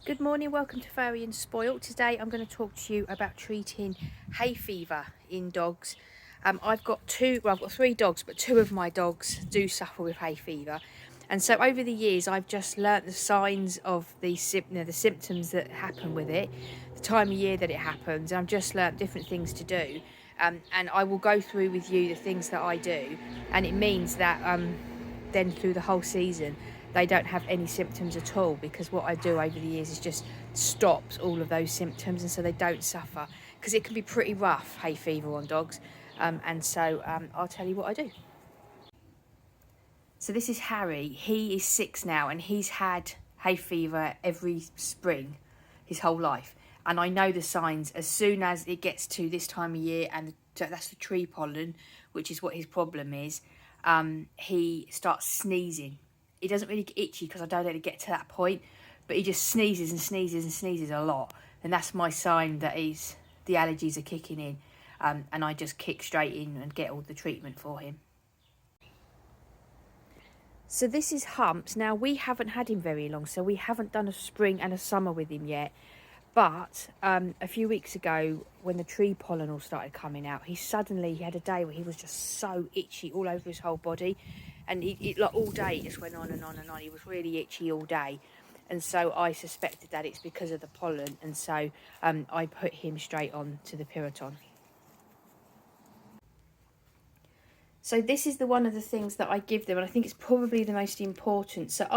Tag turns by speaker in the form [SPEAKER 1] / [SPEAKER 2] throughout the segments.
[SPEAKER 1] Good morning, welcome to Furry and Spoilt. Today I'm going to talk to you about treating hay fever in dogs. I've got three dogs, but two of my dogs do suffer with hay fever. And so over the years I've just learnt the signs of the symptoms that happen with it, the time of year that it happens. I've just learnt different things to do. And I will go through with you the things that I do. And it means that then through the whole season they don't have any symptoms at all, because what I do over the years is just stops all of those symptoms, and so they don't suffer, because it can be pretty rough, hay fever on dogs. And so I'll tell you what I do. So this is Harry. He is 6 now, and he's had hay fever every spring his whole life. And I know the signs as soon as it gets to this time of year, and that's the tree pollen, which is what his problem is. He starts sneezing. He doesn't really get itchy because I don't let it get to that point, but he just sneezes and sneezes and sneezes a lot. And that's my sign that the allergies are kicking in. And I just kick straight in and get all the treatment for him. So this is Humps. Now, we haven't had him very long, so we haven't done a spring and a summer with him yet. But a few weeks ago, when the tree pollen all started coming out, he had a day where he was just so itchy all over his whole body. And like all day, it just went on and on and on. He was really itchy all day. And so I suspected that it's because of the pollen. And so I put him straight on to the Piriton. So this is one of the things that I give them, and I think it's probably the most important. So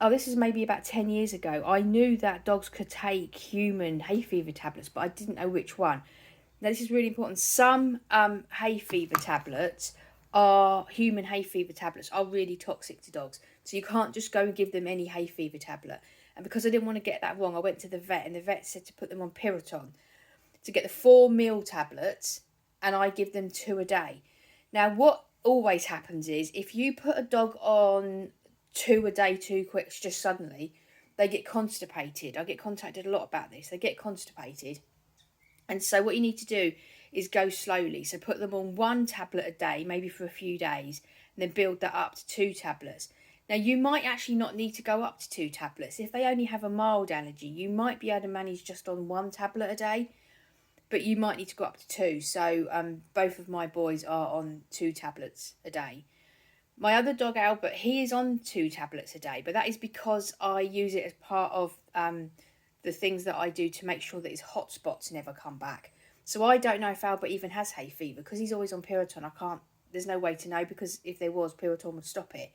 [SPEAKER 1] this is maybe about 10 years ago, I knew that dogs could take human hay fever tablets, but I didn't know which one. Now this is really important. Some hay fever tablets human hay fever tablets are really toxic to dogs. So you can't just go and give them any hay fever tablet. And because I didn't want to get that wrong, I went to the vet, and the vet said to put them on Piriton, to get the 4 meal tablets, and I give them 2 a day. Now, what always happens is if you put a dog on 2 a day too quick, just suddenly, they get constipated. I get contacted a lot about this. They get constipated. And so what you need to do is go slowly. So put them on 1 tablet a day, maybe for a few days, and then build that up to 2 tablets. Now, you might actually not need to go up to 2 tablets. If they only have a mild allergy, you might be able to manage just on 1 tablet a day, but you might need to go up to 2. So both of my boys are on 2 tablets a day. My other dog, Albert, he is on 2 tablets a day, but that is because I use it as part of the things that I do to make sure that his hot spots never come back. So I don't know if Albert even has hay fever because he's always on Piriton. There's no way to know, because if there was, Piriton would stop it.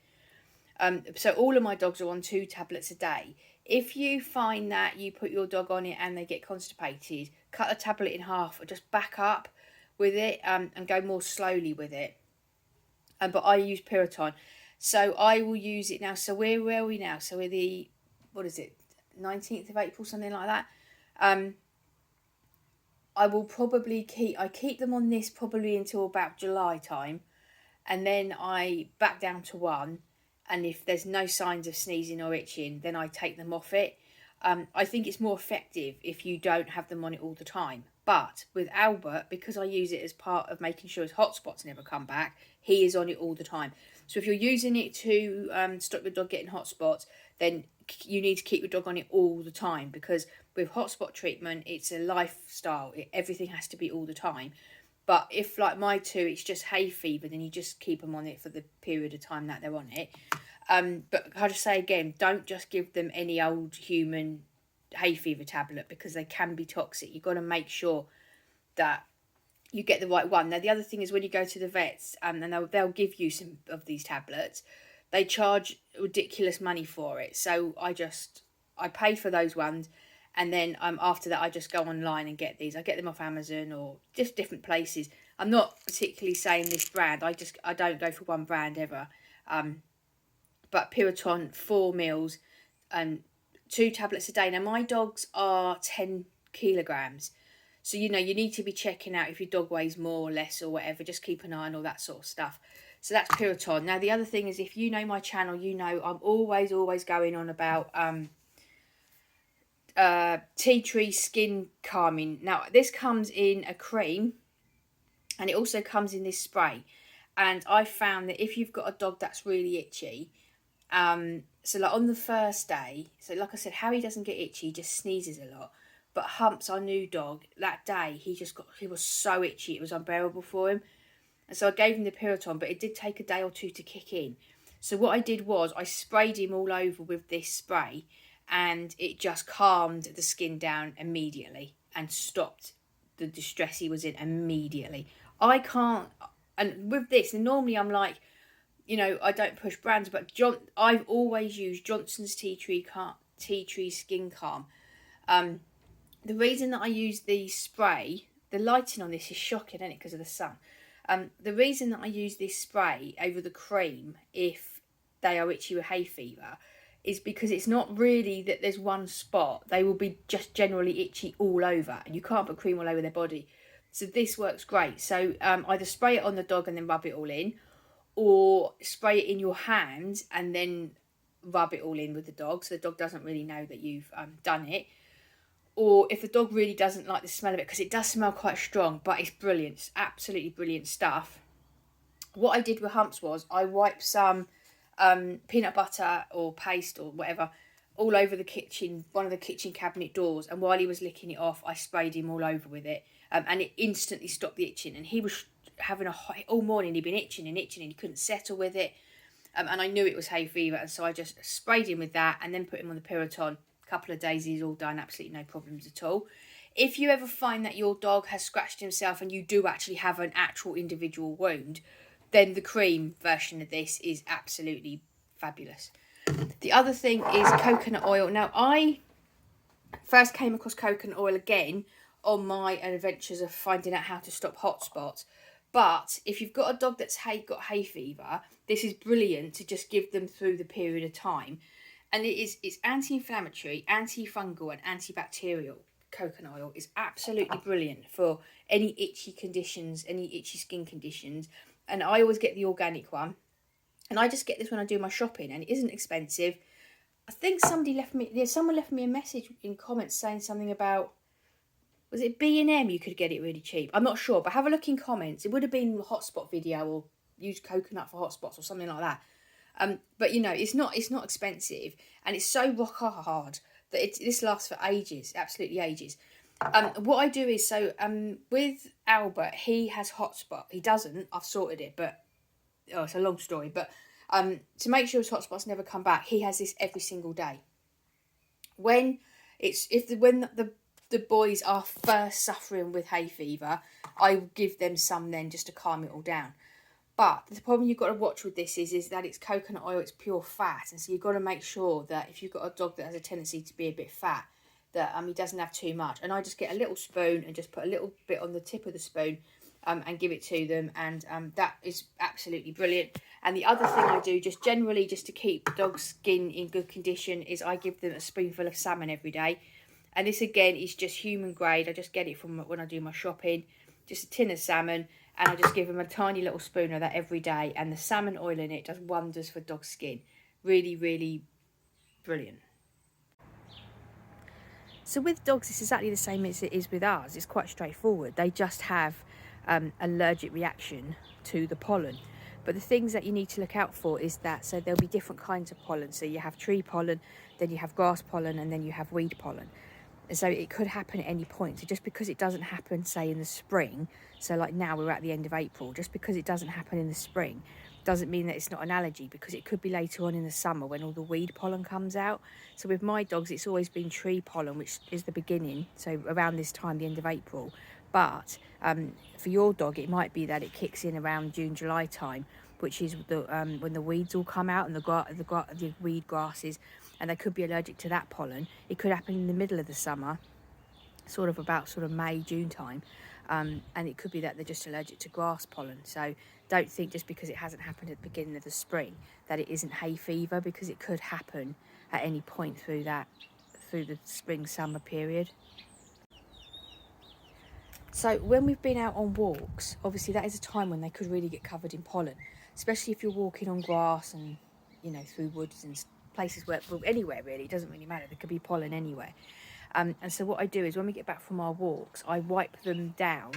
[SPEAKER 1] So all of my dogs are on 2 tablets a day. If you find that you put your dog on it and they get constipated, cut a tablet in half or just back up with it and go more slowly with it. But I use Piriton. So I will use it now. So where are we now? So we're the, 19th of April, something like that. I will probably keep them on this probably until about July time. And then I back down to 1. And if there's no signs of sneezing or itching, then I take them off it. I think it's more effective if you don't have them on it all the time. But with Albert, because I use it as part of making sure his hotspots never come back, he is on it all the time. So if you're using it to stop your dog getting hotspots, then you need to keep your dog on it all the time, because with hotspot treatment, it's a lifestyle. Everything has to be all the time. But if, like my 2, it's just hay fever, then you just keep them on it for the period of time that they're on it. But I'll just say again, don't just give them any old human hay fever tablet, because they can be toxic. You've got to make sure that you get the right one. Now, the other thing is when you go to the vets, and they'll give you some of these tablets, they charge ridiculous money for it. So I pay for those ones. And then after that, I just go online and get these. I get them off Amazon or just different places. I'm not particularly saying this brand. I don't go for one brand ever. But Piriton, 4 meals, and 2 tablets a day. Now, my dogs are 10 kilograms. So, you need to be checking out if your dog weighs more or less or whatever. Just keep an eye on all that sort of stuff. So that's Piriton. Now, the other thing is, if you know my channel, I'm always going on about tea tree skin calming. Now, this comes in a cream, and it also comes in this spray. And I found that if you've got a dog that's really itchy, So like on the first day, so like I said, Harry doesn't get itchy, he just sneezes a lot. But Humps, our new dog, that day he was so itchy, it was unbearable for him. And so I gave him the Piriton, but it did take a day or two to kick in. So what I did was I sprayed him all over with this spray, and it just calmed the skin down immediately and stopped the distress he was in immediately. I can't, and with this, and normally I'm like, I don't push brands, but I've always used Johnson's Tea Tree Skin Calm. The reason that I use the spray, the lighting on this is shocking, isn't it, because of the sun. The reason that I use this spray over the cream, if they are itchy with hay fever, is because it's not really that there's one spot. They will be just generally itchy all over, and you can't put cream all over their body. So this works great. So either spray it on the dog and then rub it all in, or spray it in your hands and then rub it all in with the dog, so the dog doesn't really know that you've done it. Or if the dog really doesn't like the smell of it, because it does smell quite strong, but it's brilliant. It's absolutely brilliant stuff. What I did with Humps was I wiped some peanut butter or paste or whatever all over the kitchen, one of the kitchen cabinet doors, and while he was licking it off, I sprayed him all over with it, and it instantly stopped the itching. And he was having all morning, he'd been itching and he couldn't settle with it, and I knew it was hay fever, and so I just sprayed him with that and then put him on the Piriton. Couple of days he's all done, absolutely no problems at all. If you ever find that your dog has scratched himself and you do actually have an actual individual wound, then the cream version of this is absolutely fabulous. The other thing is coconut oil. Now, I first came across coconut oil again on my adventures of finding out how to stop hot spots. But if you've got a dog that's got hay fever, this is brilliant to just give them through the period of time. And it's anti-inflammatory, antifungal and antibacterial. Coconut oil is absolutely brilliant for any itchy conditions, any itchy skin conditions. And I always get the organic one. And I just get this when I do my shopping, and it isn't expensive. I think someone left me a message in comments saying something about, was it B&M you could get it really cheap? I'm not sure, but have a look in comments. It would have been a hotspot video, or use coconut for hotspots or something like that. But it's not expensive, and it's so rock hard that this lasts for ages, absolutely ages. What I do is, with Albert, he has hotspot. He doesn't. I've sorted it, but it's a long story. But to make sure his hotspots never come back, he has this every single day. When the boys are first suffering with hay fever, I will give them some then just to calm it all down. But the problem you've got to watch with this is that it's coconut oil, it's pure fat. And so you've got to make sure that if you've got a dog that has a tendency to be a bit fat, that he doesn't have too much. And I just get a little spoon and just put a little bit on the tip of the spoon and give it to them. And that is absolutely brilliant. And the other thing I do, just generally, just to keep the dog's skin in good condition, is I give them a spoonful of salmon every day. And this, again, is just human grade. I just get it from when I do my shopping. Just a tin of salmon. And I just give them a tiny little spoon of that every day. And the salmon oil in it does wonders for dog skin. Really, really brilliant. So with dogs, it's exactly the same as it is with ours. It's quite straightforward. They just have allergic reaction to the pollen. But the things that you need to look out for is that, so there'll be different kinds of pollen. So you have tree pollen, then you have grass pollen, and then you have weed pollen. So it could happen at any point. So just because it doesn't happen, say, in the spring, so like now we're at the end of April, just because it doesn't happen in the spring doesn't mean that it's not an allergy, because it could be later on in the summer when all the weed pollen comes out. So with my dogs, it's always been tree pollen, which is the beginning, so around this time, the end of April. But for your dog, it might be that it kicks in around June, July time, which is when the weeds all come out and the weed grasses, and they could be allergic to that pollen. It could happen in the middle of the summer, sort of May, June time, and it could be that they're just allergic to grass pollen. So don't think just because it hasn't happened at the beginning of the spring that it isn't hay fever, because it could happen at any point through the spring summer period. So when we've been out on walks, obviously that is a time when they could really get covered in pollen, especially if you're walking on grass and through woods and places where, well, anywhere really, it doesn't really matter, there could be pollen anywhere. And so what I do is when we get back from our walks, I wipe them down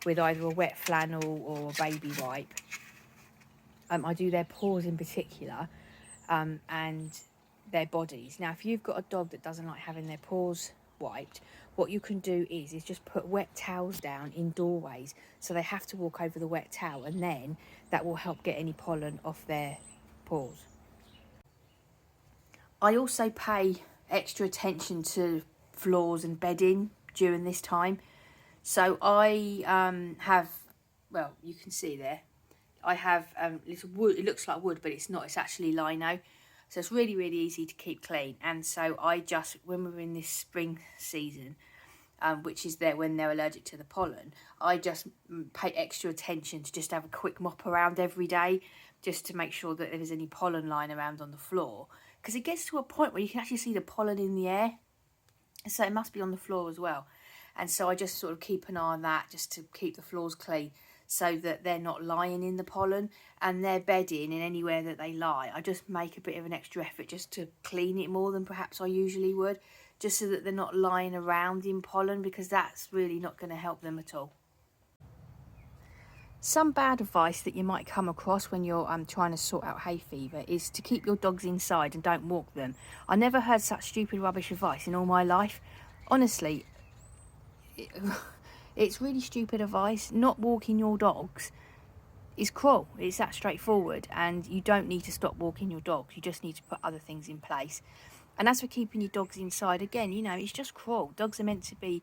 [SPEAKER 1] with either a wet flannel or a baby wipe. I do their paws in particular, and their bodies. Now, if you've got a dog that doesn't like having their paws wiped, what you can do is just put wet towels down in doorways, so they have to walk over the wet towel, and then that will help get any pollen off their paws. I also pay extra attention to floors and bedding during this time. So I have, well, you can see there, I have little wood. It looks like wood, but it's not. It's actually lino. So it's really, really easy to keep clean. And so I just, when we're in this spring season, which is there when they're allergic to the pollen, I just pay extra attention to just have a quick mop around every day, just to make sure that there's any pollen lying around on the floor. Because it gets to a point where you can actually see the pollen in the air. So it must be on the floor as well. And so I just sort of keep an eye on that, just to keep the floors clean, so that they're not lying in the pollen, and their bedding and anywhere that they lie, I just make a bit of an extra effort just to clean it more than perhaps I usually would, just so that they're not lying around in pollen, because that's really not going to help them at all. Some bad advice that you might come across when you're trying to sort out hay fever is to keep your dogs inside and don't walk them. I never heard such stupid rubbish advice in all my life. Honestly, it's really stupid advice. Not walking your dogs is cruel. It's that straightforward, and you don't need to stop walking your dogs. You just need to put other things in place. And as for keeping your dogs inside, again, you know, it's just cruel. Dogs are meant to be,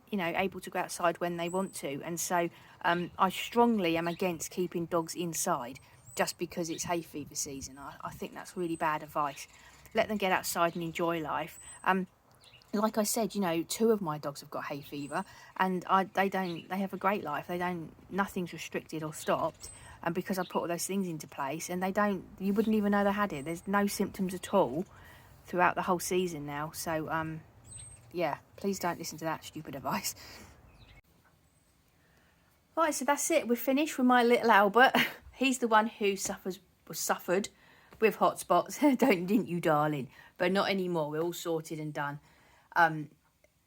[SPEAKER 1] you know, able to go outside when they want to. And so I strongly am against keeping dogs inside just because it's hay fever season. I think that's really bad advice. Let them get outside and enjoy life. Like I said, you know, 2 of my dogs have got hay fever, and they have a great life. Nothing's restricted or stopped, and because I put all those things into place, and you wouldn't even know they had it. There's no symptoms at all throughout the whole season now. So yeah, please don't listen to that stupid advice. Right, so that's it. We're finished with my little Albert. He's the one who suffered with hot spots. Didn't you, darling? But not anymore. We're all sorted and done.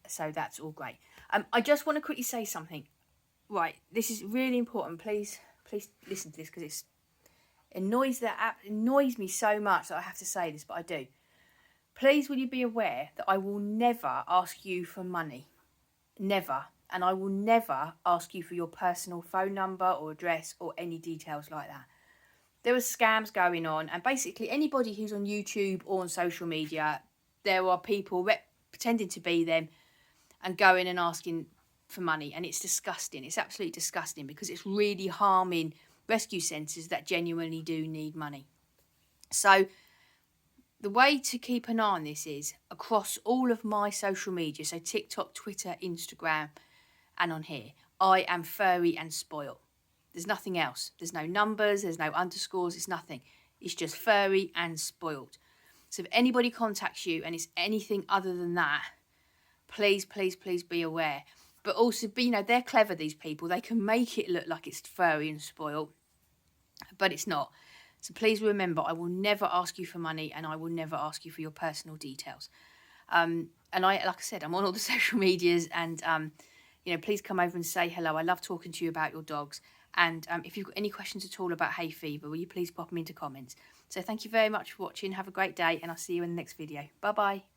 [SPEAKER 1] So that's all great. I just want to quickly say something. Right, this is really important. Please listen to this, because it annoys me so much that I have to say this, but I do. Please, will you be aware that I will never ask you for money. Never. And I will never ask you for your personal phone number or address or any details like that. There are scams going on, and basically anybody who's on YouTube or on social media, there are people pretending to be them and going and asking for money, and it's disgusting. It's absolutely disgusting, because it's really harming rescue centres that genuinely do need money. So the way to keep an eye on this is across all of my social media, so TikTok, Twitter, Instagram, and on here, I am Furry and Spoilt. There's nothing else. There's no numbers, there's no underscores, it's nothing. It's just Furry and Spoilt. So if anybody contacts you and it's anything other than that, please, please, please be aware. But also, they're clever, these people. They can make it look like it's Furry and Spoilt, but it's not. So please remember, I will never ask you for money, and I will never ask you for your personal details. And like I said, I'm on all the social medias, and please come over and say hello. I love talking to you about your dogs. And if you've got any questions at all about hay fever, will you please pop them into comments. So thank you very much for watching. Have a great day, and I'll see you in the next video. Bye-bye.